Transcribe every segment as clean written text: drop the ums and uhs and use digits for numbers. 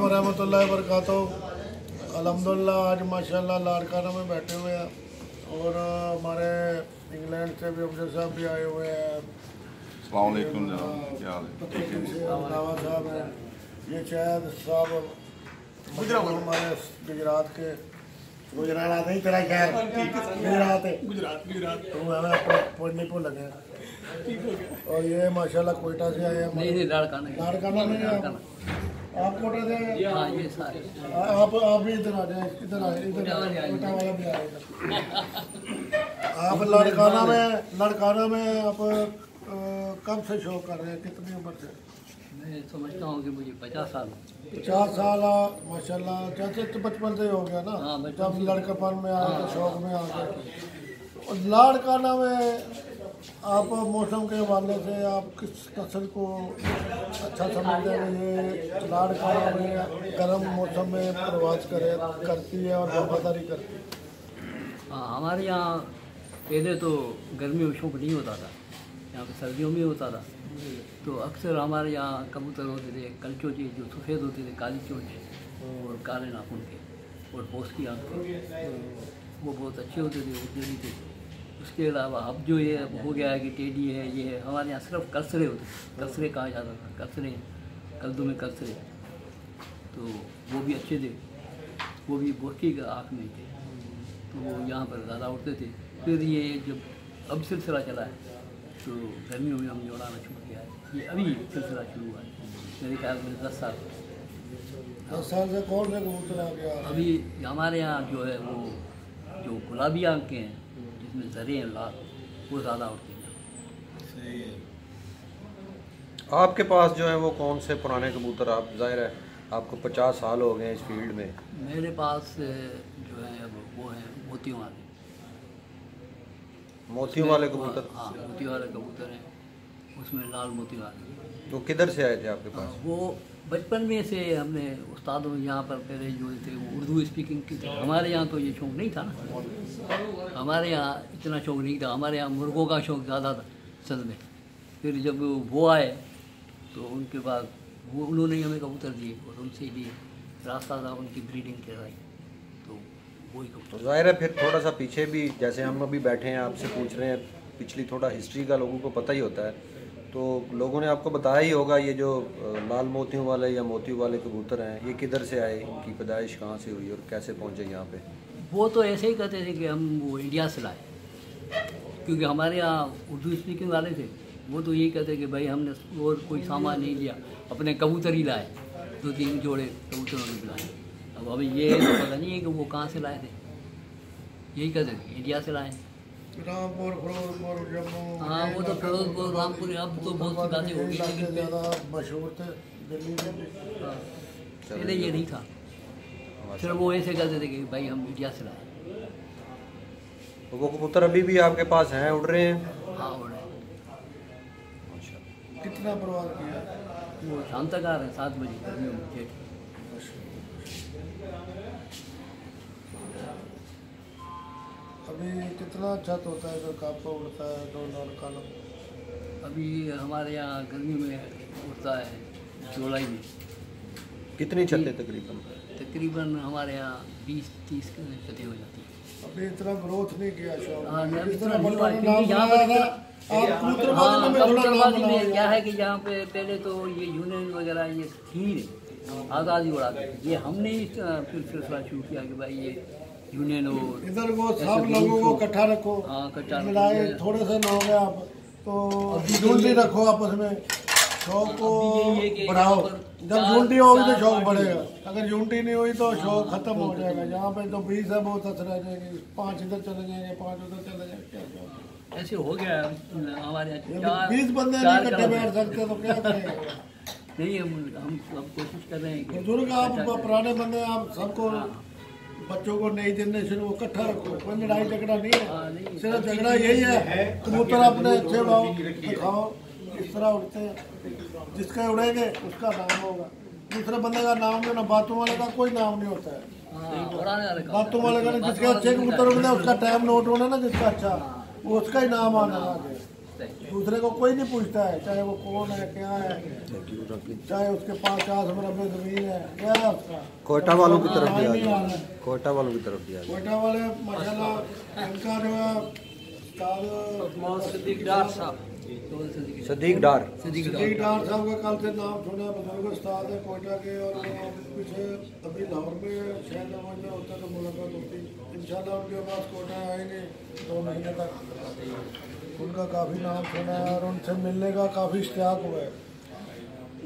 वरहमतुल्लाहि वबरकातुहू। अल्हम्दुलिल्लाह आज माशाल्लाह लाड़काना में बैठे हुए हैं और हमारे इंग्लैंड से भी अफजल साहब भी आए हुए हैं। अस्सलाम वालेकुम जनाब, क्या हाल है? नवा साहब हैं, ये शायद साहब हमारे गुजरात के गुजरात नहीं तेरा शहर गुजरात है तो हमें अपने पढ़ने को लगे और ये माशाल्लाह कोयटा से आए हैं। लाड़काना में आप कोटा से आप भी इधर आ जाए, इधर आए, इधर कोयटा वाला भी आएगा। आप लड़काना में आप कब से शो कर रहे हैं, कितनी उम्र से? मैं समझता हूँ कि मुझे 50 साल 50 साल माशाल्लाह। जैसे तो बचपन से ही हो गया ना, जब लड़केपन में आए तो शौक में आ गए। और लाड़काना में आप मौसम के हवाले से आप किस नस्ल को अच्छा समझते हैं? ये लाड़काना में गर्म मौसम में प्रवास करती है और वफादारी करती है। हाँ, हमारे यहाँ पहले तो गर्मियों में शौक नहीं होता था, यहाँ पे सर्दियों में होता था। तो अक्सर हमारे यहाँ कबूतर होते थे कलचोचे, जो सफ़ेद होते थे, काली चोच और काले नाखून के और पोस की आँख के, वो बहुत अच्छे होते थे, उजली थे। उसके अलावा अब जो ये हो गया है कि टेडी है, ये है, हमारे यहाँ सिर्फ कसरे होते थे, कसरे कहा जाता था, कसरे कल्दू में कसरे, तो वो भी अच्छे थे, वो भी बोरकी का आँख में थे, तो वो यहाँ पर ज़्यादा उड़ते थे। फिर ये जब अब सिलसिला चला है तो गर्मियों में हमने उड़ाना शुरू किया है, ये अभी सिलसिला शुरू हुआ है, मेरे ख्याल में 10 साल 10 साल से कौन से कबूतर आ गया? अभी हमारे यहाँ जो है वो जो गुलाबी आँख के हैं जिसमें जरे हैं लाल, वो ज़्यादा उड़ते हैं। सही है। आपके पास जो है वो कौन से पुराने कबूतर? आप जाहिर है आपको 50 साल हो गए इस फील्ड में। मेरे पास जो है अब वो है मोतियों वाले कबूतर। हाँ, मोती वाले कबूतर हैं, उसमें लाल मोती वाले। तो किधर से आए थे आपके पास? वो बचपन में से हमने उस्तादों यहाँ पर पहले जो थे वो उर्दू स्पीकिंग की थे। हमारे यहाँ तो ये शौक़ नहीं था ना, हमारे यहाँ इतना शौक़ नहीं था, हमारे यहाँ मुर्गों का शौक़ ज़्यादा था असल में। फिर जब वो आए तो उनके बाद वो उन्होंने ही हमें कबूतर दिए और उनसे ही लिए, रास्ता था उनकी ब्रीडिंग के लिए, तो वही कबूतर। तो जाहिर है फिर थोड़ा सा पीछे भी, जैसे हम अभी बैठे हैं आपसे पूछ रहे हैं, पिछली थोड़ा हिस्ट्री का लोगों को पता ही होता है, तो लोगों ने आपको बताया ही होगा ये जो लाल मोतियों वाले या मोती वाले कबूतर हैं ये किधर से आए, इनकी पैदाइश कहाँ से हुई और कैसे पहुँचे यहाँ पे? वो तो ऐसे ही कहते थे कि हम वो इंडिया से लाए, क्योंकि हमारे यहाँ उर्दू स्पीकिंग वाले थे, वो तो यही कहते कि भाई हमने और कोई सामान नहीं लिया, अपने कबूतर ही लाए, 2-3 जोड़े कबूतरों ने लाए। अब अभी ये तो पता नहीं है कि वो कहाँ से लाए थे, यही कहते थे इंडिया से लाए। रामपुर, फिरोजपुर, जम्मू। हाँ, वो तो फिरोजपुर, रामपुर, अब तो बहुत सी बातें हो गई, लेकिन ज़्यादा मशहूर थे दिल्ली में। पहले ये नहीं था, फिर वो ऐसे कहते थे कि भाई हम इंडिया से लाए। तो वो कबूतर अभी भी आपके पास हैं, उड़ रहे हैं? हाँ, उड़ रहे। कितना प्रवास किया? वो शाम तक आ रहे हैं 7 बजे गर्मियों में जेठ। अभी कितना छत होता है जो कापा उड़ता है तो लाड़काना? अभी हमारे यहाँ गर्मी में उड़ता है जुलाई में। कितनी छतें तकरीबन? तकरीबन हमारे यहाँ 20-30 छतें हो जाती हैं। अभी इतना ग्रोथ नहीं किया शौक। हाँ, इस इतना तरह नहीं हुआ, बड़ा क्योंकि नाम यहाँ बनाया पर था। आप कबूतरबाजी में थोड़ा नाम कबूतरबाजी में क्या बनाओ। है कि यहाँ पे पहले तो ये यूनियन वगैरह ये थी नहीं, आज़ादी उड़ाते थे। ये हमने ही फिर सिलसिला शुरू किया कि भाई ये यूनियन हो, इधर वो सब लोगों को इकट्ठा रखो। हाँ, इकट्ठा रखो। मिलाए थोड़े से लोग हैं आप तो झुंडी रखो आपस में, शौक को बढ़ाओ। जब झुंडी होगी तो शौक बढ़ेगा, अगर झुंडी नहीं हुई तो शौक खत्म हो जाएगा। यहाँ पे तो 20 है, बहुत असर रह जाएंगे, 5 इधर चले जाएंगे, 5 उधर चले जाएंगे, क्या शौक? ऐसे हो गया हमारे यहाँ 20 बंदे नहीं इकट्ठे बैठ सकते तो क्या करेंगे? नहीं, हम सब कोशिश कर रहे हैं कि बुजुर्ग आप पुराने बंदे आप सबको बच्चों को नई जनरेशन को इकट्ठा रखो। कोई लड़ाई झगड़ा नहीं है, सिर्फ झगड़ा यही है कबूतर अपने अच्छे भाव दिखाओ, इस तरह उड़ते हैं, जिसका उड़ेंगे उसका नाम होगा। दूसरे बंदे का नाम जो ना, बातों वाले का कोई नाम नहीं होता है। बातों वाले का जिसके अच्छे कबूतर उड़ते उसका टाइम नोट होना ना, जिसका अच्छा वो उसका ही नाम आना आगे। दूसरे को कोई नहीं पूछता है, चाहे वो कौन है क्या है, चाहे उसके पास 50 मरबे जमीन है क्या है। कोयटा वालों की तरफ भी आ नहीं आ जाए, रहा है। कोयटा वालों की तरफ भी आ जाए। कोयटा वाले माशाल्लाह इनका जो है उस्ताद मोहम्मद सदीक डार साहब, सदीक डार, सदीक डार साहब का कल से नाम सुना, बुजुर्ग उस्ताद है कोयटा के, और वो पीछे अभी लाहौर में शायद में होता है तो मुलाकात होती। इंशाल्लाह उनके पास कोयटा आएंगे 2 महीने तक। उनका काफ़ी नाम सुना है और उनसे मिलने का काफ़ी इश्तियाक हुआ है।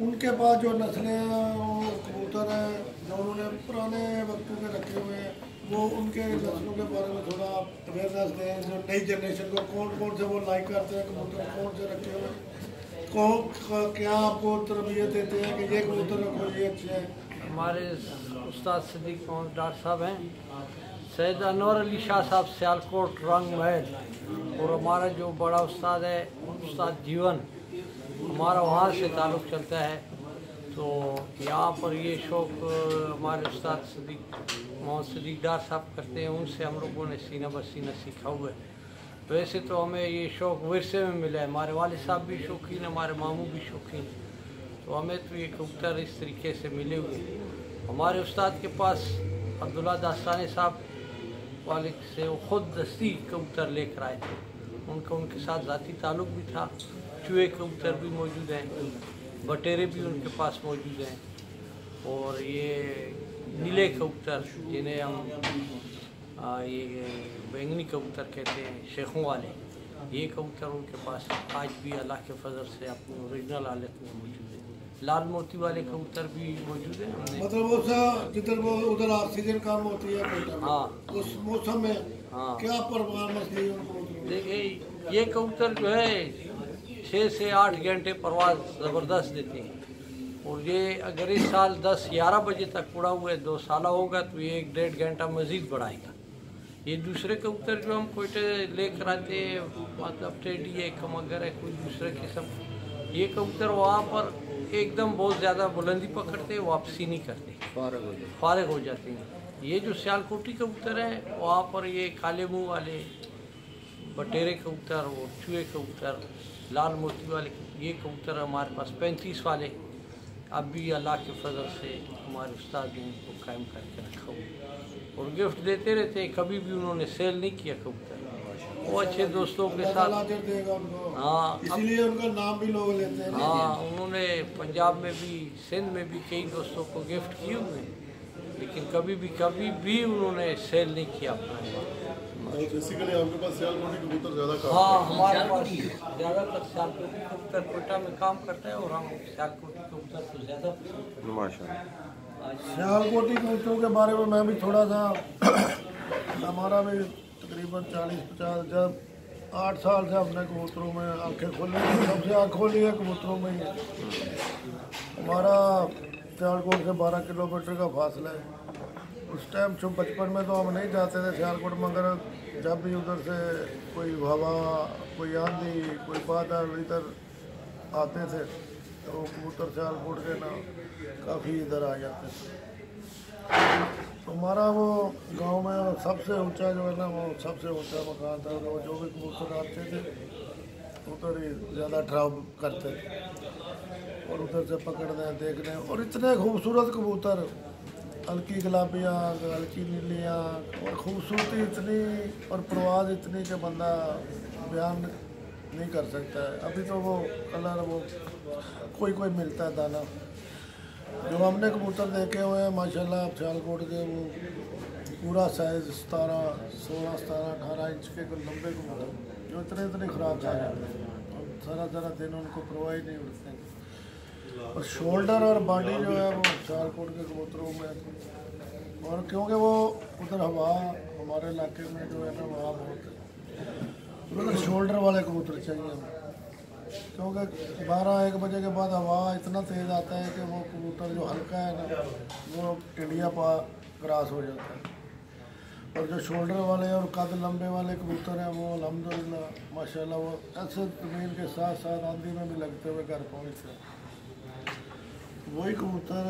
उनके पास जो नस्लें हैं वो कबूतर हैं जो उन्होंने पुराने वक्तों के रखे हुए हैं, वो उनके नस्लों के बारे में थोड़ा अवेयरनेस दें। जो नई जनरेशन को कौन कौन से वो लाइक करते हैं कबूतर, कौन से रखे हुए हैं, कौन क्या आपको तरबियत देते हैं कि ये कबूतर रखो, ये अच्छे हैं। हमारे उस्ताद सदीक मोहम्मद डार साहब हैं, सैयद अनवर अली शाह साहब सियालकोट रंग महल, और हमारा जो बड़ा उस्ताद है उस्ताद जीवन, हमारा वहाँ से ताल्लुक़ चलता है। तो यहाँ पर ये शौक़ हमारे उस्ताद सदीक मोहम्मद सदीक डार साहब करते हैं, उनसे हम लोगों ने सीना ब सीना सीखा हुआ है। वैसे तो हमें ये शौक़ विरसे में मिला है, हमारे वालिद साहब भी शौकीन, हमारे मामू भी शौकीन, तो हमें तो ये कबूतर इस तरीके से मिले हुए। हमारे उस्ताद के पास अब्दुल्ला दास्तानी साहब वाले से वो ख़ुद दस्ती कबूतर लेकर आए थे, उनका उनके साथ ज़ाती ताल्लुक़ भी था। चूहे कबूतर भी मौजूद हैं, बटेरे भी उनके पास मौजूद हैं, और ये नीले कबूतर जिन्हें हम ये बैंगनी कबूतर कहते हैं, शेखों वाले, ये कबूतर उनके पास आज भी अल्लाह के फजल से अपनी ओरिजिनल हालत में मौजूद है। लाल मोती वाले कबूतर भी मौजूद हैं हमने। मतलब वो जिधर वो उधर ऑक्सीजन कम होती है कोयटा में, हाँ, उस मौसम में हाँ। क्या परवान मसली है उनको? देखिए ये कबूतर जो है 6 से 8 घंटे परवाज़ ज़बरदस्त देते हैं, और ये अगर इस साल 10-11 बजे तक उड़ा हुआ है 2 साल होगा तो ये 1-1.5 घंटा मज़ीद बढ़ाएगा। ये दूसरे कबूतर जो हम कोयटे लेकर आते हैं, मतलब टेडी है, कमगर है, कोई दूसरे किस्म, ये कबूतर वहाँ पर एकदम बहुत ज़्यादा बुलंदी पकड़ते हैं, वापसी नहीं करते, फारग हो जाते हैं। ये जो सियालकोटी कबूतर हैं वहाँ पर ये काले मुँह वाले, बटेरे कबूतर और चूहे कबूतर, लाल मोती वाले, ये कबूतर हमारे पास 35 वाले अब भी अल्लाह के फजल से हमारे उस्ताद ने इनको कायम करके रखा हुआ, और गिफ्ट देते रहते हैं, कभी भी उन्होंने सेल नहीं किया कबूतर। वो अच्छे दोस्तों के साथ, देगा उनको, हाँ, इसीलिए उनका नाम भी लोग लेते हैं। हाँ, उन्होंने पंजाब में भी, सिंध में भी कई दोस्तों को गिफ्ट किए हुए हैं, लेकिन कभी भी उन्होंने सेल नहीं किया अपना। बेसिकली आपके पास सियालकोटी कबूतर ज़्यादा काम हाँ, हमारे पास ज़्यादातर सियालकोटी कबूतर कोयटा में काम करता है, और हम सियालकोटी कबूतर को ज़्यादा पसंद करते हैं। माशाल्लाह। सियालकोटी कबूतरों के बारे में मैं भी थोड़ा सा हमारा भी तकरीबन 40-50 जब 8 साल से हमने कबूतरों में आंखें खोली, सबसे आँख खोली है कबूतरों में ही है। हमारा सियालकोट से 12 किलोमीटर का फासला है। उस टाइम जो बचपन में तो हम नहीं जाते थे सियालकोट, मगर जब भी उधर से कोई हवा, कोई आंधी, कोई बादल इधर आते थे तो कबूतर सियालकोट के ना काफ़ी इधर आ जाते थे। हमारा वो गांव में सबसे ऊंचा जो है ना, वो सबसे ऊंचा मकान था, वो जो भी कबूतर आते थे उधर ही ज़्यादा ट्राव करते थे, और उधर से पकड़ने, देखने, और इतने खूबसूरत कबूतर, हल्की गुलाबियाँ, हल्की नीलियाँ, और खूबसूरती इतनी और प्रवाज इतनी कि बंदा बयान नहीं कर सकता है। अभी तो वो कलर वो कोई मिलता है दाना। जो हमने कबूतर देखे हुए हैं माशाल्लाह सियालकोट के, वो पूरा साइज 16-18 इंच के लंबे कबूतर जो इतने ख़राब खा जाते हैं, और सारा दिन उनको प्रोवाइड नहीं उड़ते हैं। और शोल्डर और बॉडी जो है वो सियालकोट के कबूतरों में, और क्योंकि वो उधर हवा हमारे इलाके में जो है ना वहाँ बहुत है, उधर शोल्डर वाले कबूतर चाहिए हमें, क्योंकि 12-1 बजे के बाद हवा इतना तेज़ आता है कि वो कबूतर जो हल्का है ना वो इंडिया क्रॉस हो जाता है। और जो शोल्डर वाले और कद लंबे वाले कबूतर हैं वो अल्हम्दुलिल्लाह माशाल्लाह वो ऐसे ज़मीन के साथ साथ आंधी में भी लगते हुए घर पहुँचते हैं। वही कबूतर,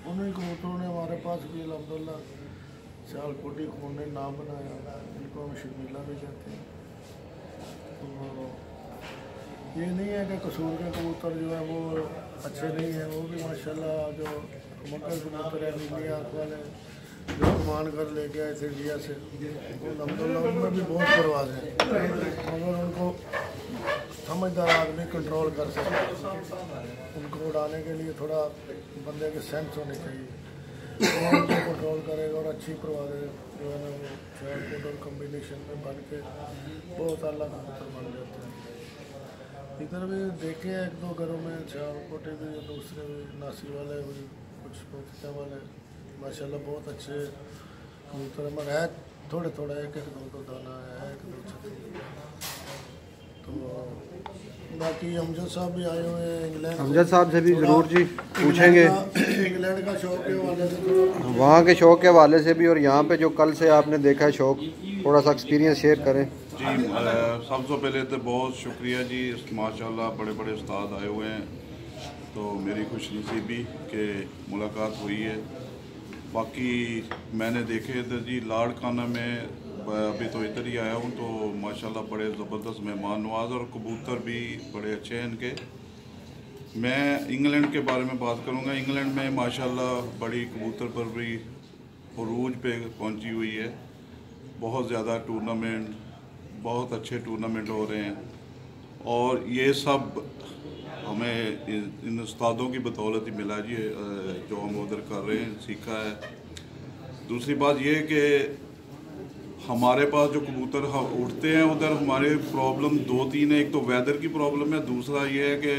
उन्हीं कबूतरों ने हमारे पास भी अल्हम्दुलिल्लाह सियालकोटी खून ने नाम बनाया, इनको हम शर्मीला भी कहते हैं। तो ये नहीं है कि कसूर के कबूतर जो है वो अच्छे नहीं हैं, वो भी माशाल्लाह जो मक्कर कबूतर है नीली आँख वाले जो कमान कर लेके आए थे इंडिया से, अलहमदुलिल्लाह उनमें भी बहुत परवाज है, मगर उनको समझदार आदमी कंट्रोल कर सकते। उनको उड़ाने के लिए थोड़ा बंदे के सेंस होने चाहिए, वो उनको कंट्रोल करेगा और अच्छी परवाज़ें जो है ना वो शेयर और कम्बिनेशन में बन के बहुत अल्लाह कबूतर बन जाते हैं। इधर भी देखे हैं एक दो घरों में सियालकोटे भी, दूसरे भी नासी वाले भी, कुछ पोखता वाले माशाल्लाह बहुत अच्छे कबूतर मगर है थोड़े थोड़ा एक एक दो दाना है, एक दो छत्ती। तो बाकी अमजद साहब भी आए हुए हैं इंग्लैंड। अमजद साहब से भी ज़रूर जी पूछेंगे इंग्लैंड का शौक के हवाले से, वहाँ के शौक के हवाले से भी, और यहाँ पे जो कल से आपने देखा है शौक, थोड़ा सा एक्सपीरियंस शेयर करें जी। सबसे पहले तो बहुत शुक्रिया जी, माशाल्लाह बड़े बड़े उस्ताद आए हुए हैं, तो मेरी खुशनसीबी के मुलाकात हुई है। बाकी मैंने देखे इधर जी लाड़काना में, अभी तो इधर ही आया हूँ, तो माशाल्लाह बड़े ज़बरदस्त मेहमान नवाज और कबूतर भी बड़े अच्छे हैं इनके। मैं इंग्लैंड के बारे में बात करूँगा। इंग्लैंड में माशाल्लाह बड़ी कबूतर पर भी उरूज पे पहुँची हुई है, बहुत ज़्यादा टूर्नामेंट, बहुत अच्छे टूर्नामेंट हो रहे हैं, और ये सब हमें इन उस्तादों की बदौलत ही मिला जी, जो हम उधर कर रहे हैं, सीखा है। दूसरी बात ये कि हमारे पास जो कबूतर उड़ते हैं उधर हमारे प्रॉब्लम दो तीन है। एक तो वेदर की प्रॉब्लम है, दूसरा ये है कि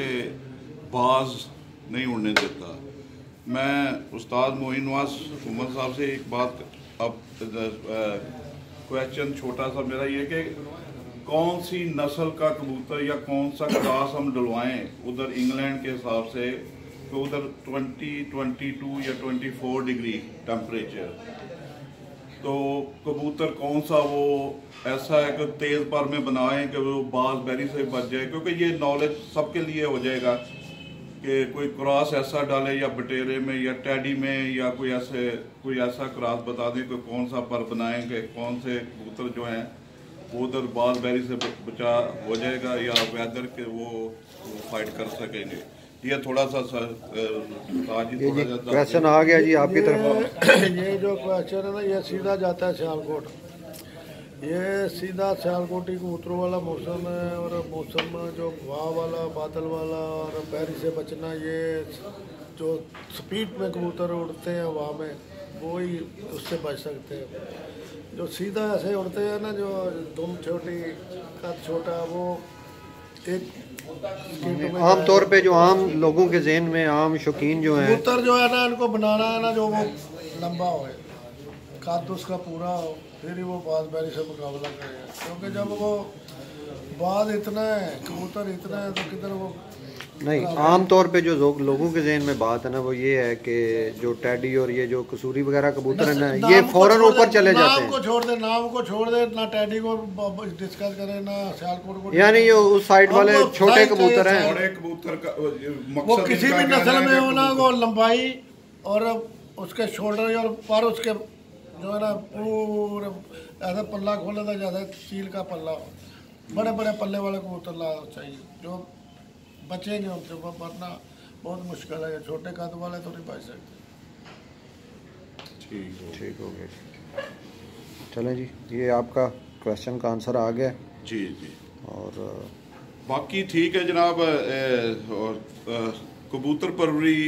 बाज नहीं उड़ने देता। मैं उस्ताद मोइन नवाज उमर साहब से एक बात, अब क्वेश्चन छोटा सा मेरा ये कि कौन सी नस्ल का कबूतर या कौन सा क्लास हम डलवाएं उधर इंग्लैंड के हिसाब से, तो उधर 20, 22 या 24 डिग्री टेम्परेचर, तो कबूतर कौन सा वो ऐसा है कि तेज़ पर में बनाएं कि वो बाज बैरी से बच जाए, क्योंकि ये नॉलेज सबके लिए हो जाएगा कि कोई क्रॉस ऐसा डाले या बटेरे में या टैडी में, या कोई ऐसा क्रॉस बता दें कि कौन सा पर बनाएं कि कौन से कबूतर जो हैं वो उधर बाज बैरी से बचा हो जाएगा या वेदर के वो फाइट कर सकेंगे। ये थोड़ा सा क्वेश्चन आ गया जी आपकी तरफ। ये जो क्वेश्चन है ना, ये सीधा जाता है सियालकोट, ये सीधा सियालकोटी कबूतरों वाला मौसम है, और मौसम जो हवा वाला, बादल वाला और बैरी से बचना, ये जो स्पीड में कबूतर उड़ते हैं हवा में, वो ही उससे बच सकते हैं। जो सीधा ऐसे उड़ते हैं ना, जो दुम छोटी कद छोटा, वो एक आम तौर पे जो आम लोगों के जहन में, आम शौकीन जो हैं, कबूतर जो है ना, इनको बनाना है ना जो वो लंबा हो, कद उसका पूरा हो, फिर ही वो बाज बैरी से मुकाबला करेगा। क्योंकि जब वो बाज इतना है, कबूतर इतना है, तो किधर वो नहीं, आम तौर पे जो लोगों के जहन में बात है ना, वो ये है कि जो टैडी और ये जो कसूरी वगैरह कबूतर है ना, ये फौरन ऊपर चले जाते हैं। नाम को छोड़ दे, नाम को छोड़ दे, ना टैडी को डिस्कस करे, ना सियालकोट को, यानी ये उस साइड वाले छोटे कबूतर हैं, बड़े कबूतर का वो किसी भी नस्ल में हो ना, वो लंबाई और उसके शोल्डर और पर उसके जो है ना पूरे ऐसा पल्ला खोले था जैसे चील का पल्ला हो। बड़े बड़े पल्ले वाले कबूतर ला चाहिए जो बचेंगे उनसे, वो वरना बहुत मुश्किल है। छोटे कद वाले तो नहीं बच सकते। ठीक हो गया। चलें जी, ये आपका क्वेश्चन का आंसर आ गया जी जी। और बाकी ठीक है जनाब। और कबूतर परवरी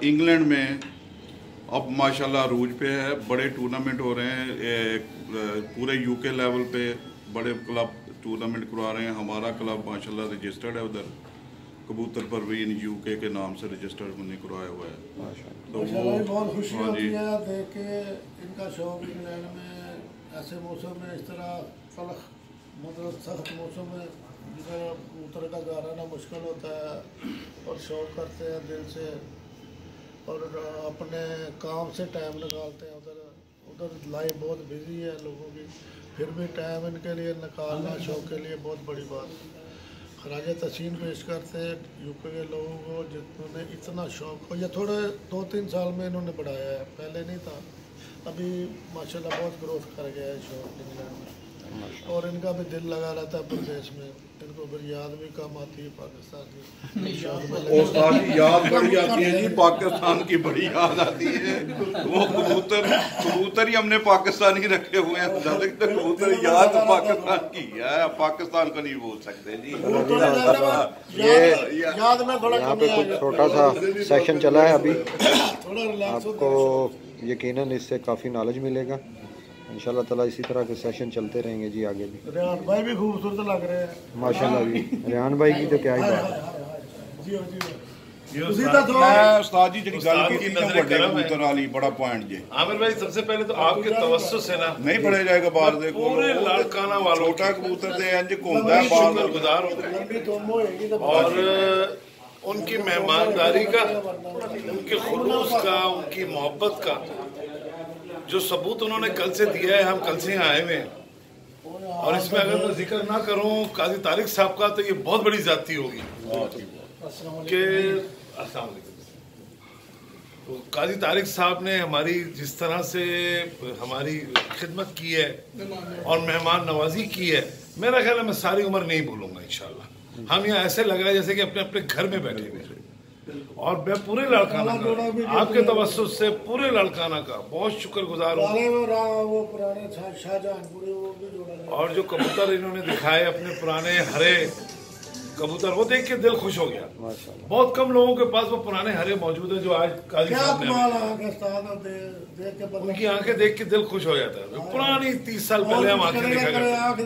इंग्लैंड में अब माशाल्लाह अरूज पे है, बड़े टूर्नामेंट हो रहे हैं, पूरे यूके लेवल पे बड़े क्लब टूर्नामेंट करवा रहे हैं। हमारा क्लब माशाल्लाह रजिस्टर्ड है उधर, कबूतर परवीन यूके के नाम से रजिस्टर्ड हमने करवाया हुआ है। तो वो बहुत खुशी होती है देख के इनका शौक इंग्लैंड में ऐसे मौसम में, इस तरह तलख मतलब सख्त मौसम में जिधर कबूतर का गाना मुश्किल होता है, और शौक करते हैं दिल से और अपने काम से टाइम निकालते हैं। उधर लाइफ बहुत बिजी है लोगों की, फिर भी टाइम इनके लिए निकालना शौक के लिए बहुत बड़ी बात है। खराज तहसीन पेश करते हैं यूपी के लोगों को जिन्होंने इतना शौक, और ये थोड़े 2-3 साल में इन्होंने बढ़ाया है, पहले नहीं था, अभी माशाल्लाह बहुत ग्रोथ कर गया है शौक इंग्लैंड में। और इनका भी दिल लगा रहता है प्रदेश में, इनको फिर याद भी कम आती है पाकिस्तान की। उस्ताद जी याद बड़ी आती है जी, पाकिस्तान की बड़ी याद आती है। वो कबूतर ही हमने पाकिस्तानी रखे हुए हैं, जब तक कबूतर याद तो पाकिस्तान की है, पाकिस्तान को नहीं भूल सकते जी। याद में थोड़ा यहाँ पे कुछ छोटा सा सेशन चला है अभी, थोड़ा रिलैक्स आपको यकीनन इससे काफ़ी नॉलेज मिलेगा इंशाल्लाह ताला। इसी तरह के सेशन चलते रहेंगे जी आगे भी। रेहान भाई भी खूबसूरत लग रहे हैं माशाल्लाह जी, रेहान भाई की तो क्या ही बात है। जी जी उस्ताद जी जी गल की कबूतर वाली बड़ा पॉइंट जी। आमिर भाई सबसे पहले तो आपके तवज्जो से ना नहीं पढ़े जाएगा बाहर देखो, पूरे लाड़काना वालों छोटा कबूतर से इंज घूमता है बाहर, शुक्रगुजार हो और उनकी मेहमानदारी का, उनके खुलूस का, उनकी मोहब्बत का जो सबूत उन्होंने कल से दिया है। हम कल से यहाँ आए हुए हैं और इसमें अगर मैं जिक्र ना करूँ काजी तारिक साहब का तो ये बहुत बड़ी जाती होगी कि अस्सलाम वालेकुम। तो काजी तारिक साहब ने हमारी जिस तरह से हमारी खिदमत की है और मेहमान नवाजी की है, मेरा ख्याल है मैं सारी उम्र नहीं भूलूंगा इंशाल्लाह। हम यहाँ ऐसे लग रहा है जैसे कि अपने अपने घर में बैठे हुए हैं। और मैं पूरे लड़काना का, आपके तवज्जुह से पूरे लड़काना का बहुत शुक्रगुजार हूँ। और जो कबूतर इन्होंने दिखाए अपने पुराने हरे कबूतर, वो देख के दिल खुश हो गया। बहुत कम लोगों के पास वो पुराने हरे मौजूद है जो आज काजी साहब ने, उनकी आंखें देख के दिल खुश हो जाता है। पुरानी 30 साल पहले हम आंखें देखा करते।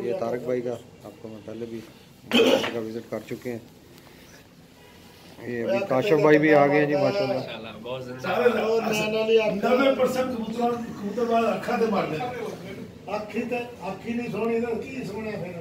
ये तारक भाई का आपको मैं पहले भी का विजिट कर चुके हैं। ये अभी काशिफ भाई भी आ गए हैं जी माशाल्लाह। 90% कबूतर वाला अखा ते मार ले, अखी नहीं सोनी तो की सोने फिर